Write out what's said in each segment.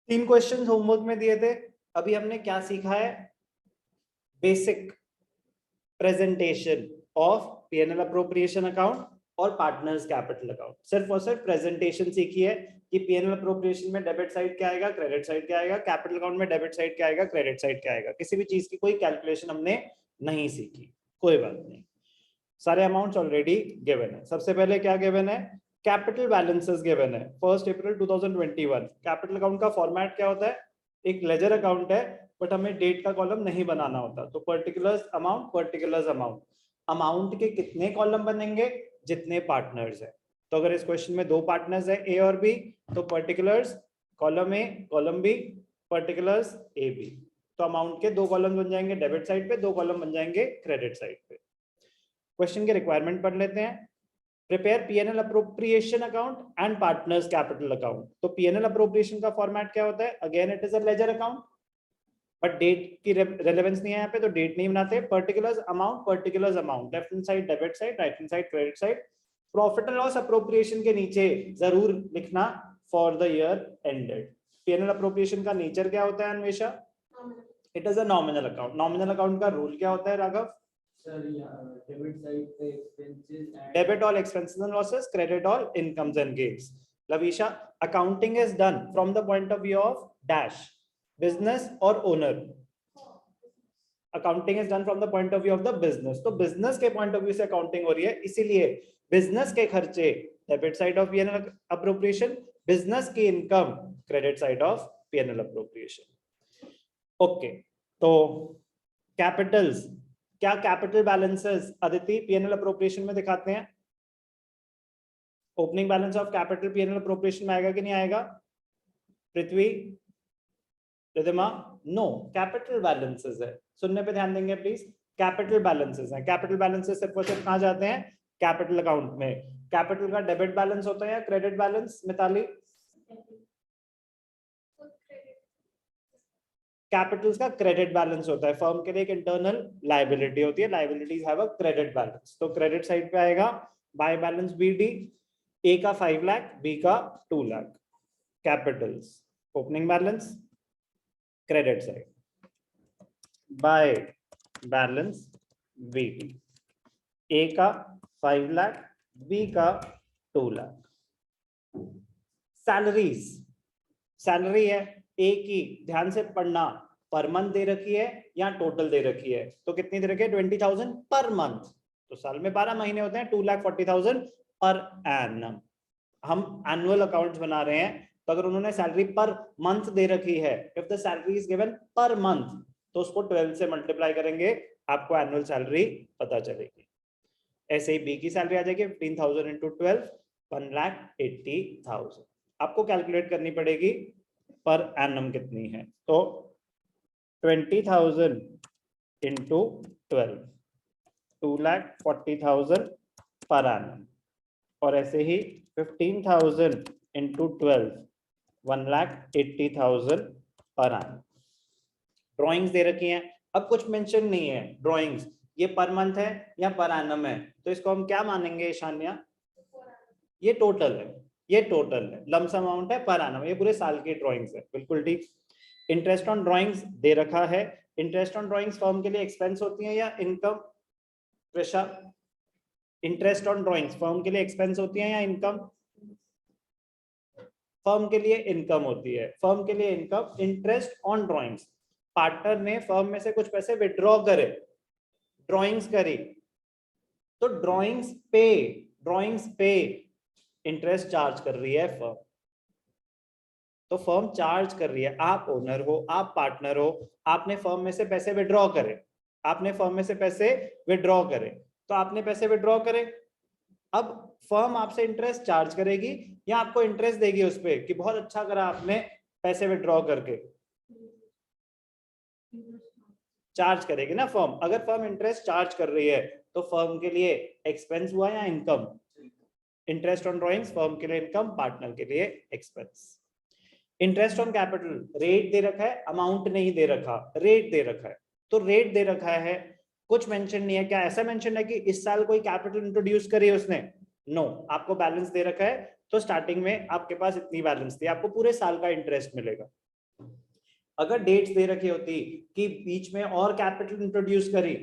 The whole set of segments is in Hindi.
3 क्वेश्चन होमवर्क में दिए थे। अभी हमने क्या सीखा है? Basic presentation of PNL appropriation account और पार्टनर्स कैपिटल अकाउंट। सिर्फ और सिर्फ प्रेजेंटेशन सीखी है कि पीएनएल अप्रोप्रिएशन में डेबिट साइड क्या आएगा, क्रेडिट साइड क्या आएगा, कैपिटल अकाउंट में डेबिट साइड क्या आएगा, क्रेडिट साइड क्या आएगा। किसी भी चीज की कोई कैलकुलेशन हमने नहीं सीखी, कोई बात नहीं। सारे अमाउंट्स ऑलरेडी गिवन है। सबसे पहले क्या गिवन है? कैपिटल बैलेंसेस गिवन है। 1 अप्रैल 2021 कैपिटल अकाउंट का फॉर्मेट क्या होता है? एक लेजर अकाउंट है, बट हमें डेट का कॉलम नहीं बनाना होता, तो पर्टिकुलर्स अमाउंट अमाउंट के कितने कॉलम बनेंगे? जितने पार्टनर्स है। तो अगर इस क्वेश्चन में 2 पार्टनर्स है ए और बी, तो particulars column A column B, particulars A B. तो अमाउंट के 2 कॉलम बन जाएंगे डेबिट साइड पे, 2 कॉलम बन जाएंगे क्रेडिट साइड पे। क्वेश्चन के रिक्वायरमेंट पढ़ लेते हैं। Prepare PNL appropriation account and partners capital account. तो पीएनएल अप्रोप्रिएशन का फॉर्मेट क्या होता है? Again it is a ledger account, but date की रेलेवेंस नहीं है यहाँ पे, तो डेट नहीं बनाते। Particulars amount, left hand side debit side, right hand side credit side. Profit and loss appropriation के नीचे जरूर लिखना for the year ended. PNL appropriation का नेचर क्या होता है Anvesha? It is a nominal account. Nominal account का रूल क्या होता है Raghav? Debit all expenses and losses, credit all incomes and gains. Lavisha, accounting is done from the point of view of dash, business or owner? Accounting is done from the point of view of the business. तो business के point of view से accounting हो रही है, इसीलिए business के खर्चे debit side of P&L appropriation, business की income credit side of P&L appropriation. Okay, तो capitals, क्या capital balances Aditi PNL appropriation में दिखाते हैं? Opening balance of capital PNL appropriation में आएगा कि नहीं आएगा? पृथ्वी, रिधिमा, नो, कैपिटल बैलेंसेस है। सुनने पे ध्यान देंगे प्लीज। कैपिटल बैलेंसेस हैं। कैपिटल बैलेंसेस सिर्फ और सिर्फ कहां जाते हैं? कैपिटल अकाउंट में। कैपिटल का डेबिट बैलेंस होता है या क्रेडिट बैलेंस? मिताली, कैपिटल्स का क्रेडिट बैलेंस होता है। फर्म के लिए एक इंटरनल लायबिलिटी होती है, liabilities have a credit balance. तो क्रेडिट साइड पे आएगा बाय बैलेंस बीडी, ए का 5 लाख, बी का 2 lakh. Capitals opening balance credit side, by balance BD, A का 5 लाख, बी का 2 लाख। सैलरीज, सैलरी है ए की, ध्यान से पढ़ना, पर मंथ दे रखी है या टोटल दे रखी है? तो कितनी दे रखी है? 20,000 पर मंथ। तो साल में 12 महीने होते हैं, 2,40,000 पर एनम। हम एनुअल अकाउंट्स बना रहे हैं, तो अगर उन्होंने सैलरी पर मंथ दे रखी है, if the salary is given per month, तो उसको 12 से मल्टीप्लाई करेंगे, आपको एनुअल सैलरी पता चलेगी। ऐसे ही बी की सैलरी आ जाएगी 15,000 इंटू 12, 1,80,000। आपको कैलकुलेट करनी पड़ेगी पर एनम कितनी है, तो 20,000 इंटू 12, 2,40,000 पर एनम। और ऐसे ही 15,000 इंटू 12, 1,80,000 पर एनम। ड्रॉइंग्स दे रखी हैं, अब कुछ मेंशन नहीं है ड्रॉइंग्स, ये पर मंथ है या पर एनम है, तो इसको हम क्या मानेंगे शान्या? ये टोटल है, ये टोटल है, लमसम अमाउंट है पर एनम, ये पूरे साल की ड्राइंग्स है, बिल्कुल ठीक। इंटरेस्ट ऑन ड्राइंग्स दे रखा है। इंटरेस्ट ऑन ड्राइंग्स फर्म के लिए एक्सपेंस होती है या income? Krisha, interest on drawings firm के लिए एक्सपेंस होती है या इनकम? फर्म के लिए इनकम होती है, फर्म के लिए income. Interest on drawings, partner ने फर्म में से कुछ पैसे विड्रॉ करे, ड्राइंग्स करी, तो ड्राइंग्स पे इंटरेस्ट चार्ज कर रही है फर्म। तो फर्म चार्ज कर रही है, आप ओनर हो, आप पार्टनर हो, आपने फर्म में से पैसे विड्रॉ करे, आपने फर्म में से पैसे विड्रॉ करे, तो आपने पैसे विड्रॉ करे, अब फर्म आपसे इंटरेस्ट चार्ज करेगी या आपको इंटरेस्ट देगी उस पे कि बहुत अच्छा करा आपने पैसे विड्रॉ करके? चार्ज करेगी ना फर्म। अगर फर्म इंटरेस्ट चार्ज कर रही है तो फर्म के लिए एक्सपेंस हुआ या income? Interest on drawings firm के लिए इनकम, पार्टनर के लिए expense. Interest on capital rate दे रखा है, अमाउंट नहीं दे रखा, रेट दे रखा है। तो रेट दे रखा है, कुछ मेंशन नहीं है। क्या ऐसा मेंशन है कि इस साल कोई कैपिटल इंट्रोड्यूस करी है उसने? नो, आपको बैलेंस दे रखा है, तो स्टार्टिंग में आपके पास इतनी बैलेंस थी, आपको पूरे साल का इंटरेस्ट मिलेगा। अगर डेट्स दे रखी होती कि बीच में और कैपिटल इंट्रोड्यूस करी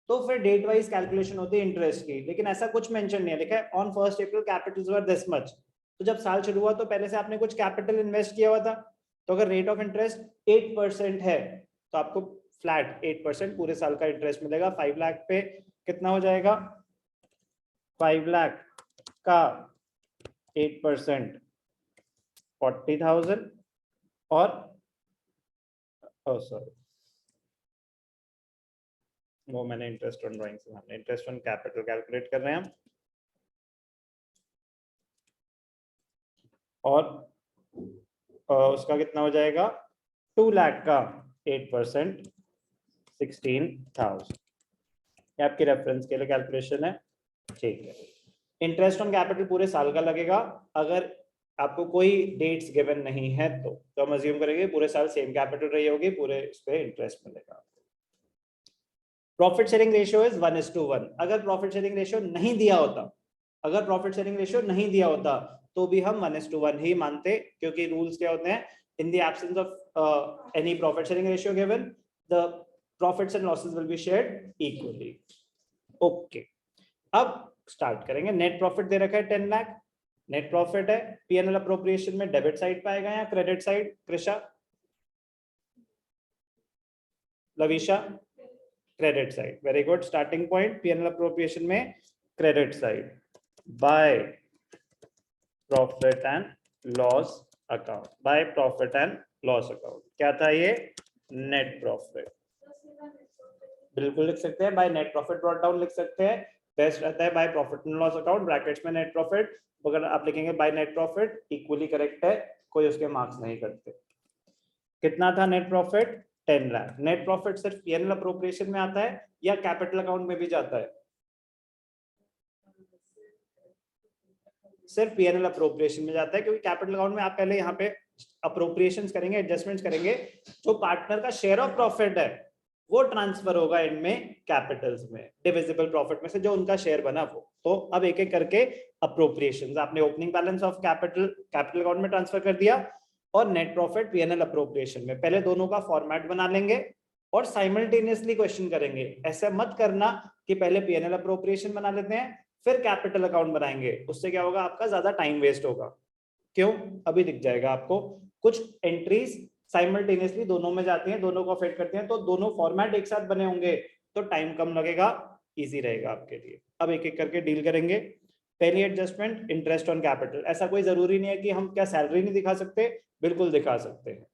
तो फिर डेट वाइज कैलकुलेशन होती है इंटरेस्ट की, लेकिन ऐसा कुछ मेंशन नहीं है। लिखा है on 1 April Capitals were this much. तो जब साल शुरू हुआ तो पहले से आपने कुछ कैपिटल इन्वेस्ट किया हुआ था, तो अगर रेट ऑफ इंटरेस्ट 8% है तो आपको फ्लैट 8% पूरे साल का इंटरेस्ट मिलेगा। 5 लाख पे कितना हो जाएगा? 5 लाख का 8% 40,000 और सॉरी वो मैंने इंटरेस्ट ऑन ड्राइंग से, हमने इंटरेस्ट ऑन कैपिटल कैलकुलेट कर रहे हैं हम। और उसका कितना हो जाएगा? 2 लाख का 8% 16,000। ये आपके रेफरेंस के लिए कैलकुलेशन है, ठीक है। इंटरेस्ट ऑन कैपिटल पूरे साल का लगेगा। अगर आपको कोई डेट्स गिवन नहीं है तो हम अज्यूम करेंगे पूरे साल सेम कैपिटल रही होगी, पूरे इस पे इंटरेस्ट मिलेगा। Profit sharing ratio is 1:1। अगर प्रॉफिट शेयरिंग रेशियो नहीं दिया होता, अगर प्रॉफिट शेयरिंग रेशियो नहीं दिया होता तो भी हम 1:1 ही मानते, क्योंकि रूल्स क्या होते हैं? In the absence of any profit sharing ratio given, the profits and losses will be shared equally. Okay, अब स्टार्ट करेंगे। नेट प्रॉफिट दे रखा है 10 लाख, नेट प्रॉफिट है। पीएनएल अप्रोप्रिएशन में डेबिट साइड पाएगा या credit side? Krisha, Lavisha? Credit side, very good. Starting point PNL appropriation में credit side by profit and loss account, by profit and loss account. क्या था ये? Net profit. बिल्कुल लिख सकते हैं, by net profit brought down लिख सकते हैं। बेस्ट रहता है bye profit and loss account, brackets में नेट प्रॉफिट। अगर आप लिखेंगे by net profit equally correct है, कोई उसके मार्क्स नहीं करते। कितना था net profit? 10 lakh. Net profit सिर्फ पीएनएल अप्रोप्रिएशन में आता है या कैपिटल अकाउंट में भी जाता है? सिर्फ पीएनएल अप्रोप्रिएशन में जाता है, क्योंकि कैपिटल अकाउंट में आप पहले यहाँ पे अप्रोप्रिएशंस करेंगे, एडजस्टमेंट्स करेंगे, जो पार्टनर का शेयर ऑफ प्रॉफिट है वो ट्रांसफर होगा इनमें कैपिटल्स में, डिविजिबल प्रॉफिट में से जो उनका शेयर बना वो। तो अब एक एक करके अप्रोप्रिएशंस, आपने opening balance of capital account में ट्रांसफर कर दिया और नेट प्रॉफिट पीएनएल अप्रोप्रिएशन में। पहले दोनों का फॉर्मेट बना लेंगे और साइमल्टेनियसली क्वेश्चन करेंगे। ऐसा मत करना कि पहले पीएनएल अप्रोप्रिएशन बना लेते हैं फिर कैपिटल अकाउंट बनाएंगे, उससे क्या होगा? आपका ज्यादा टाइम वेस्ट होगा। क्यों? अभी दिख जाएगा आपको। कुछ एंट्रीज साइमल्टेनियसली दोनों में जाती हैं, दोनों को अफेक्ट करते हैं, तो दोनों फॉर्मेट एक साथ बने होंगे तो टाइम कम लगेगा, इजी रहेगा आपके लिए। अब एक एक करके डील करेंगे। पहली एडजस्टमेंट, इंटरेस्ट ऑन कैपिटल। ऐसा कोई जरूरी नहीं है कि हम क्या सैलरी नहीं दिखा सकते, बिल्कुल दिखा सकते हैं,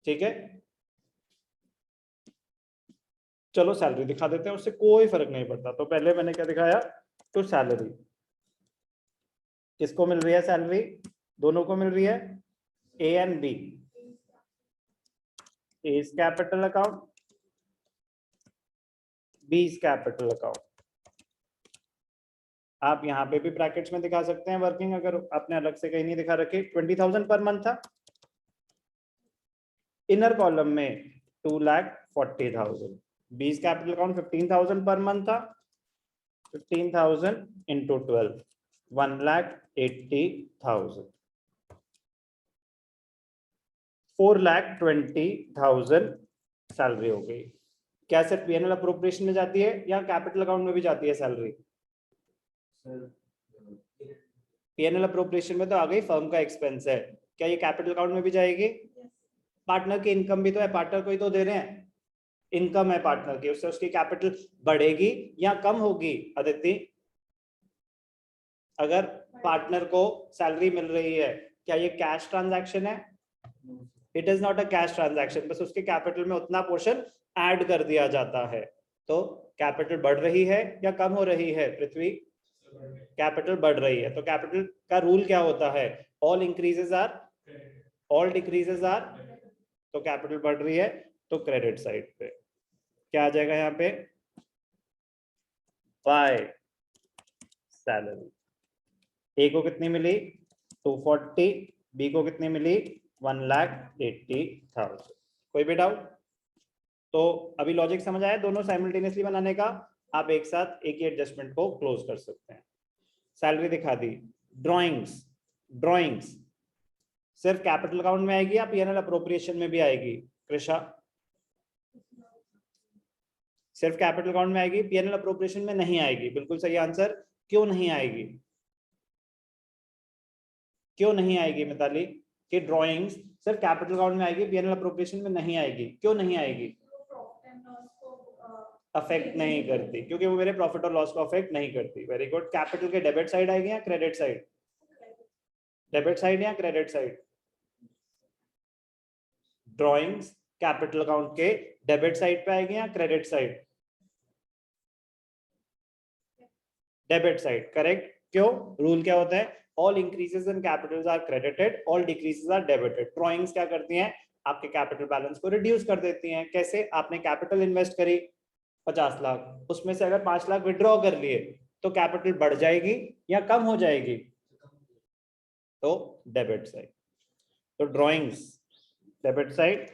ठीक है। चलो सैलरी दिखा देते हैं, उससे कोई फर्क नहीं पड़ता। तो पहले मैंने क्या दिखाया? तो सैलरी किसको मिल रही है? सैलरी दोनों को मिल रही है, A and B. A is capital account, B is capital account. आप यहाँ पे भी ब्रैकेट्स में दिखा सकते हैं वर्किंग, अगर आपने अलग से कहीं नहीं दिखा रखी। 20,000 पर मंथ था। इनर कॉलम में 2,40,000। B is capital account 15,000 per month था। 15,000 इंटू 12, 1,80,000। 4,20,000 सैलरी हो गई। क्या सिर्फ पीएनएल अप्रोप्रिएशन में जाती है या कैपिटल अकाउंट में भी जाती है सैलरी? पीएनएल अप्रोप्रिएशन में तो आ गई, फर्म का एक्सपेंस है। क्या ये कैपिटल अकाउंट में भी जाएगी? पार्टनर की इनकम भी तो है, पार्टनर को ही तो दे रहे हैं, इनकम है पार्टनर की, उससे उसकी कैपिटल बढ़ेगी या कम होगी? अदिति, अगर पार्टनर को सैलरी मिल रही है, क्या ये कैश ट्रांजैक्शन है? It is not a cash transaction, बस उसके कैपिटल में उतना पोर्शन ऐड कर दिया जाता है। तो कैपिटल बढ़ रही है या कम हो रही है पृथ्वी? कैपिटल बढ़ रही है। तो कैपिटल का रूल क्या होता है? All increases are, all decreases are. तो कैपिटल बढ़ रही है तो क्रेडिट साइड पे क्या आ जाएगा? यहाँ पे बाय सैलरी। ए को कितनी मिली? 240। बी को कितनी मिली? 1,80,000। कोई भी डाउट? तो अभी लॉजिक समझ आया दोनों साइमल्टेनियसली बनाने का? आप एक साथ एक ही एडजस्टमेंट को क्लोज कर सकते हैं। सैलरी दिखा दी। ड्राइंग्स, ड्राइंग्स सिर्फ कैपिटल अकाउंट में आएगी या पीएनएल अप्रोप्रिएशन में भी आएगी? कृषा? सिर्फ कैपिटल अकाउंट में आएगी, पीएनएल अप्रोप्रिएशन में नहीं आएगी। बिल्कुल सही आंसर। क्यों नहीं आएगी? क्यों नहीं आएगी मिताली? कि ड्राइंग्स सिर्फ कैपिटल अकाउंट में आएगी, पीएनएल अप्रोप्रिएशन में नहीं आएगी। क्यों नहीं आएगी? अफेक्ट नहीं करती, क्योंकि वो मेरे प्रॉफिट और लॉस को अफेक्ट नहीं करती। Very good. कैपिटल के डेबिट साइड आएगी या क्रेडिट साइड? डेबिट साइड या credit side? Drawings capital account के डेबिट साइड पे आएगी या credit side? Debit side. Correct. क्यों? रूल क्या होता है? All increases in capitals are credited, all decreases are debited. Drawings क्या करती हैं? आपके कैपिटल बैलेंस को रिड्यूस कर देती हैं। कैसे? आपने कैपिटल इन्वेस्ट करी 50 लाख, उसमें से अगर 5 लाख विड्रॉ कर लिए तो कैपिटल बढ़ जाएगी या कम हो जाएगी? तो डेबिट साइड। तो drawings debit side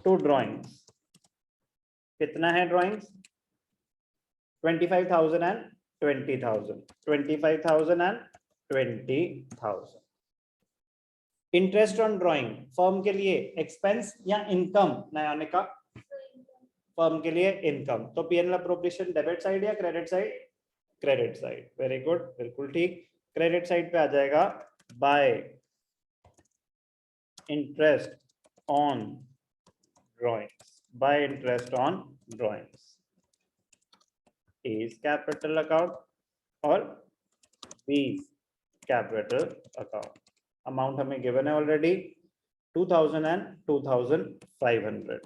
to drawings. कितना है drawings? 25,000 and 20,000। 25,000 and 20,000। Interest on drawing firm के लिए एक्सपेंस या इनकम? नयानिका? फर्म के लिए इनकम। तो पीएनएल अप्रोप्रिएशन डेबिट साइड या credit side? Credit side. Very good, बिल्कुल ठीक। क्रेडिट साइड पे आ जाएगा by interest on drawings. By interest on drawings is capital account और B capital account. अमाउंट हमें गिवन है ऑलरेडी 2000 and 2500।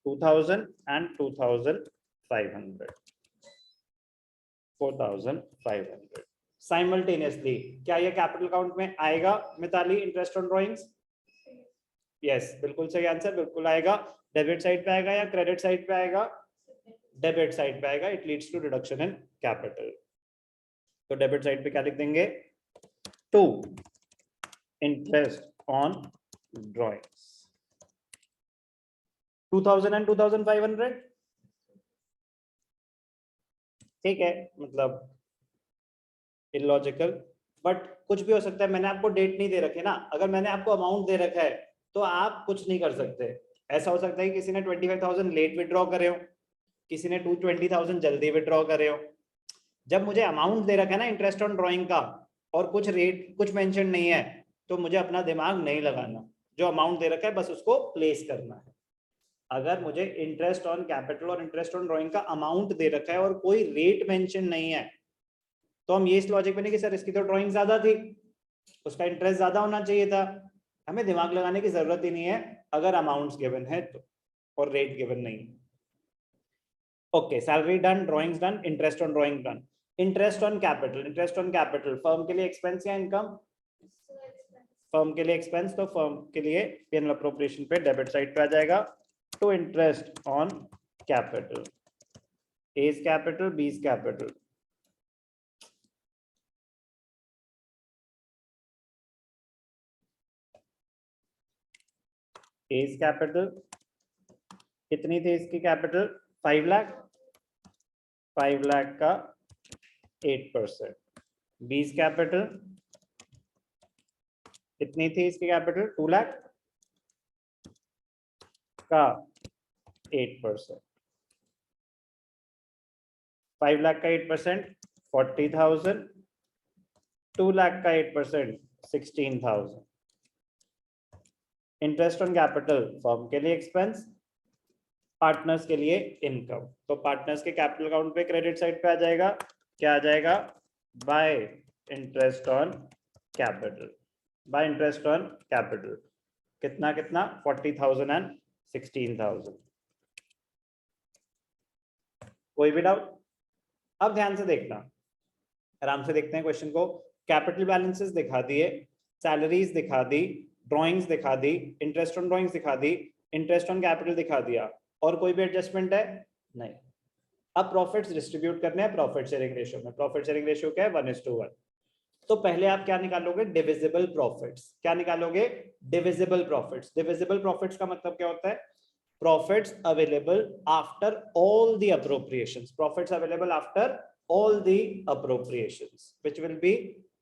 2000 and 2500। 4500 साइमल्टेनियसली। क्या ये कैपिटल अकाउंट में आएगा Mitali? Interest on drawings? Yes, बिल्कुल सही आंसर। बिल्कुल आएगा। डेबिट साइड पे आएगा या क्रेडिट साइड पे आएगा? डेबिट साइड पे आएगा। It leads to reduction in capital. तो डेबिट साइड पे क्या लिख देंगे? To interest on drawings 2000 and 2500। ठीक है, मतलब इलॉजिकल, बट कुछ भी हो सकता है। मैंने आपको डेट नहीं दे रखे ना। अगर मैंने आपको अमाउंट दे रखा है तो आप कुछ नहीं कर सकते। ऐसा हो सकता है कि किसी ने 25,000 लेट विड्रॉ करे हो, किसी ने 220,000 जल्दी विड्रॉ करे हो। जब मुझे अमाउंट दे रखा है ना इंटरेस्ट ऑन ड्राइंग का, और कुछ रेट कुछ मेंशन नहीं है, तो मुझे अपना दिमाग नहीं लगाना। जो अमाउंट दे रखा है बस उसको प्लेस करना है। अगर मुझे इंटरेस्ट ऑन कैपिटल और इंटरेस्ट ऑन ड्राइंग का अमाउंट दे रखा है और कोई रेट मेंशन नहीं है, तो हम ये इस लॉजिक में नहीं कि सर इसकी तो ड्राइंग ज्यादा थी, उसका इंटरेस्ट ज्यादा होना चाहिए था। हमें दिमाग लगाने की जरूरत ही नहीं है अगर अमाउंट्स गिवन है तो, और रेट गिवन नहीं। Okay, salary done, drawings done, interest on drawing done. Interest on capital. Interest on capital firm के लिए एक्सपेंस या इनकम? फर्म के लिए एक्सपेंस। तो फर्म के लिए पीएनएल अप्रोप्रिएशन पे डेबिट साइड पे आ जाएगा to interest on capital. A is capital, B is capital. A is capital. कितनी थी इसकी कैपिटल? 5 लाख। 5 लाख का 8%। B is capital. कितनी थी इसकी कैपिटल? 2 लाख का 8%। 5 लाख का 8% 40,000। 2 लाख का 8% 16,000। इंटरेस्ट ऑन कैपिटल फर्म के लिए एक्सपेंस, पार्टनर्स के लिए इनकम। तो पार्टनर्स के कैपिटल अकाउंट पे क्रेडिट साइड पे आ जाएगा, क्या आ जाएगा? By interest on capital. Bye interest on capital कितना कितना? 40,000 एंड 16,000। कोई भी डाउट? अब ध्यान से देखना, आराम से देखते हैं क्वेश्चन को। कैपिटल बैलेंसेस दिखा दिए, सैलरीज दिखा दी, ड्राइंग्स दिखा दी, इंटरेस्ट ऑन ड्राइंग्स दिखा दी, इंटरेस्ट ऑन कैपिटल दिखा दिया, और कोई भी एडजस्टमेंट है? नहीं। अब प्रॉफिट्स डिस्ट्रीब्यूट करने हैं प्रॉफिट शेयरिंग रेशियो में। प्रॉफिट शेयरिंग रेशियो क्या है? 1:1। तो पहले आप क्या निकालोगे? Divisible profits. क्या निकालोगे? Divisible profits. डिविजिबल प्रॉफिट्स का मतलब क्या होता है? Profits available after all the appropriations. Profits available after all the appropriations which will be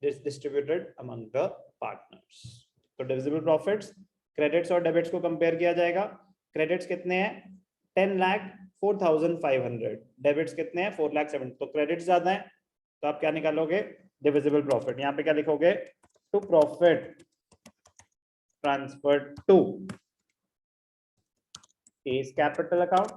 distributed among the partners. तो divisible profits क्रेडिट्स और डेबिट्स को कंपेयर किया जाएगा। क्रेडिट्स कितने हैं 10,04,500, डेबिट्स कितने हैं 4,07,000, तो क्रेडिट्स ज्यादा है तो आप क्या निकालोगे डिविजिबल प्रॉफिट। यहाँ पे क्या लिखोगे to profit transferred to A's capital account,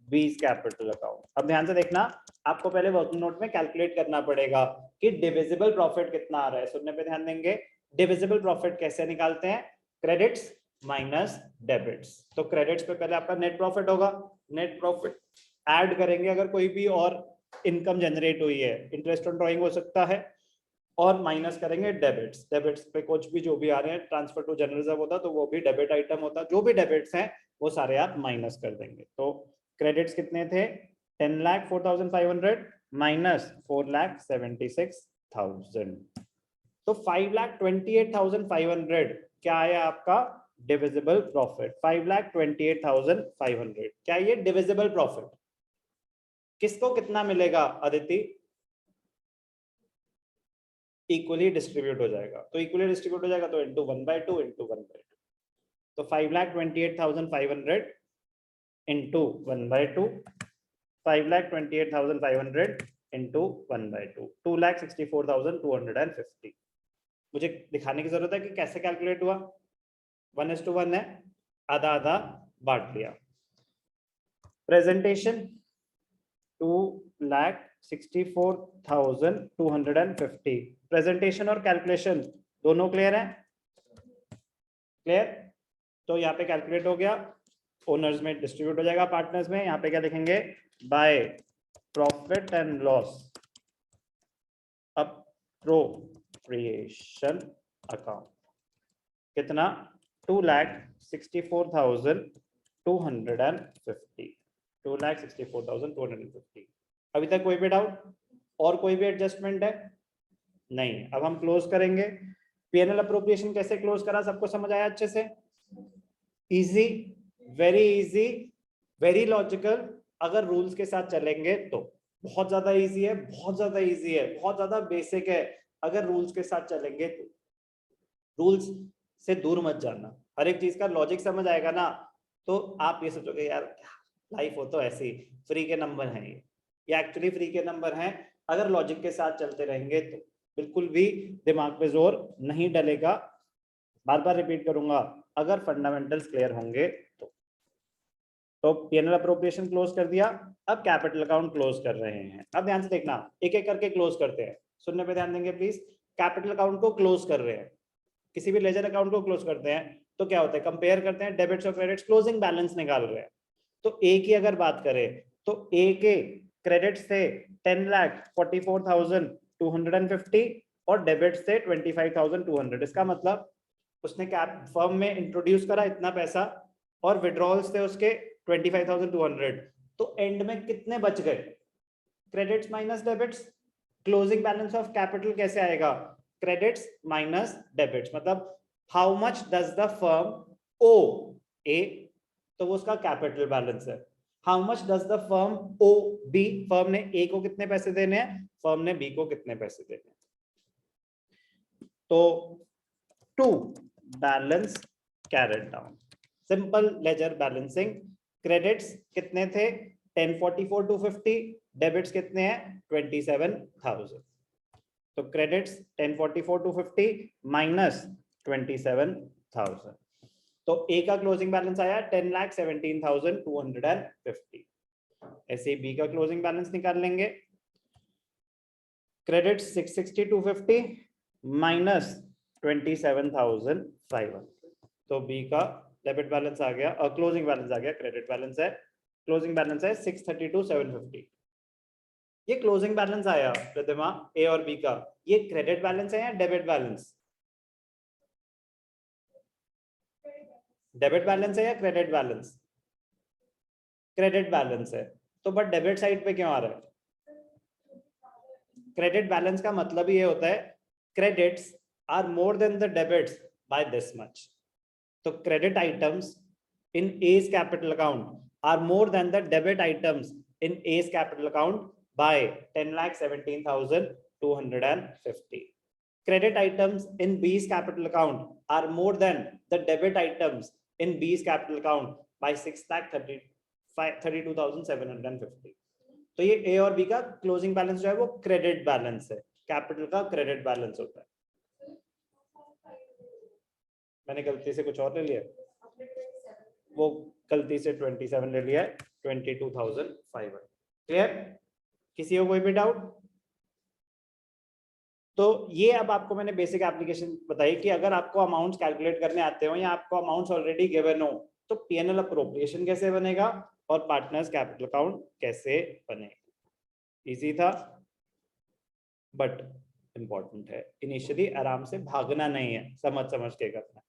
B's capital account. अब ध्यान से देखना, आपको पहले वर्किंग नोट में कैलकुलेट करना पड़ेगा कि डिविजिबल प्रॉफिट कितना आ रहा है। सुनने पे ध्यान देंगे, डिविजिबल प्रॉफिट कैसे निकालते हैं, क्रेडिट्स माइनस डेबिट्स। तो क्रेडिट्स पे पहले आपका नेट प्रॉफिट होगा, नेट प्रॉफिट ऐड करेंगे अगर कोई भी और इनकम जनरेट हुई है, इंटरेस्ट ऑन ड्राइंग हो सकता है, और माइनस करेंगे डेबिट्स। डेबिट्स पे कुछ भी जो भी आ रहे हैं, ट्रांसफर टू जनरल रिजर्व होता तो वो भी डेबिट आइटम होता, जो भी डेबिट्स हैं वो सारे आप माइनस कर देंगे। तो क्रेडिट्स कितने थे 10,04,500 माइनस 4,76,000, तो 5,28,500 क्या आया आपका डिविजिबल प्रॉफिट। 5,28,500 क्या ये डिविजिबल प्रॉफिट। किसको कितना मिलेगा अदिति, इक्वली डिस्ट्रीब्यूट हो जाएगा, तो इक्वली डिस्ट्रीब्यूट हो जाएगा तो इंटू 1/2 इंटू 1/2, तो 5,28,500 इंटू 1/2, 5,28,500 इंटू 1/2, 2,64,250। मुझे दिखाने की जरूरत है कि कैसे कैलकुलेट हुआ, 1:1 है, आधा आधा बांट लिया। प्रेजेंटेशन 2,64,250, प्रेजेंटेशन और कैलकुलेशन दोनों क्लियर है, क्लियर। तो यहाँ पे कैलकुलेट हो गया, ओनर्स में डिस्ट्रीब्यूट हो जाएगा, पार्टनर्स में यहाँ पे क्या लिखेंगे bye profit and loss appropriation account, कितना 2,64,250, 2,64,250। अभी तक कोई भी डाउट और कोई भी एडजस्टमेंट है नहीं। अब हम क्लोज करेंगे। पीएनएल अप्रोप्रिएशन कैसे क्लोज करा, सबको समझ आया अच्छे से, इजी, वेरी लॉजिकल। अगर रूल्स के साथ चलेंगे तो बहुत ज्यादा इजी है, बहुत ज्यादा इजी है, बहुत ज्यादा बेसिक है। अगर रूल्स के साथ चलेंगे तो, रूल्स से दूर मत जाना, हर एक चीज का लॉजिक समझ आएगा ना, तो आप ये सोचोगे यार लाइफ हो तो ऐसी, फ्री के नंबर हैं ये एक्चुअली फ्री के नंबर हैं। अगर लॉजिक के साथ चलते रहेंगे तो बिल्कुल भी दिमाग पे जोर नहीं डलेगा। बार बार रिपीट करूंगा, अगर फंडामेंटल्स क्लियर होंगे तो पीएनएल अप्रोप्रिएशन क्लोज कर दिया। अब कैपिटल अकाउंट क्लोज कर रहे हैं। अब ध्यान से देखना, एक एक करके क्लोज करते हैं, सुनने पे ध्यान देंगे प्लीज। कैपिटल अकाउंट को क्लोज कर रहे हैं, किसी भी लेजर अकाउंट को क्लोज करते हैं तो क्या होता है, कंपेयर करते हैं डेबिट्स और क्रेडिट्स, क्लोजिंग बैलेंस निकाल रहे हैं। तो ए की अगर बात करें तो ए के क्रेडिट्स थे 10,44,250 और डेबिट्स थे 25,200। इसका मतलब उसने क्या फर्म में इंट्रोड्यूस करा इतना पैसा और विड्रॉल्स थे उसके 25,200, तो एंड में कितने बच गए, credits minus debits. Closing balance of capital कैसे आएगा, क्रेडिट्स माइनस डेबिट्स, मतलब how much does the firm owe A, तो वो उसका कैपिटल बैलेंस है। How much does the firm owe B, firm ने ए को कितने पैसे देने हैं, फर्म ने बी को कितने पैसे देने हैं। तो to balance carried down, simple ledger balancing. Credits कितने थे 10,44,250, डेबिट्स कितने हैं 27,000, तो क्रेडिट्स 10,44,250 माइनस 27,000, तो ए का क्लोजिंग बैलेंस आया 10,17,250। ऐसे बी का क्लोजिंग बैलेंस निकाल लेंगे, क्रेडिट्स 660,250 माइनस 27,500, तो बी का डेबिट बैलेंस आ गया और क्लोजिंग बैलेंस आ गया, क्रेडिट बैलेंस है, क्लोजिंग बैलेंस है 632,750। ये क्लोजिंग बैलेंस आया प्रतिमा ए और बी का, ये क्रेडिट बैलेंस है या डेबिट बैलेंस, डेबिट बैलेंस है या क्रेडिट बैलेंस, क्रेडिट बैलेंस है। तो बट डेबिट साइड पे क्यों आ रहा है, क्रेडिट बैलेंस का मतलब ये होता है credits are more than the debits by this much. तो credit items in A's capital account are more than the debit items in A's capital account by 10,17,250. Credit items in B's capital account are more than the debit items in B's capital account by 6,32,750. तो ये A और B का क्लोजिंग बैलेंस जो है वो क्रेडिट बैलेंस है, कैपिटल का क्रेडिट बैलेंस होता है। मैंने गलती से कुछ और ले लिया, वो गलती से 27 ले लिया है, 22,500। क्लियर? किसी को कोई भी डाउट? तो ये अब आपको मैंने बेसिक एप्लीकेशन बताई कि अगर आपको अमाउंट्स कैलकुलेट करने आते हो या आपको अमाउंट्स ऑलरेडी गिवन हो तो पीएनएल अप्रोप्रिएशन कैसे बनेगा और पार्टनर्स कैपिटल अकाउंट कैसे बनेगा। इजी था बट इंपॉर्टेंट है। इनिशियली आराम से भागना नहीं है, समझ के करना।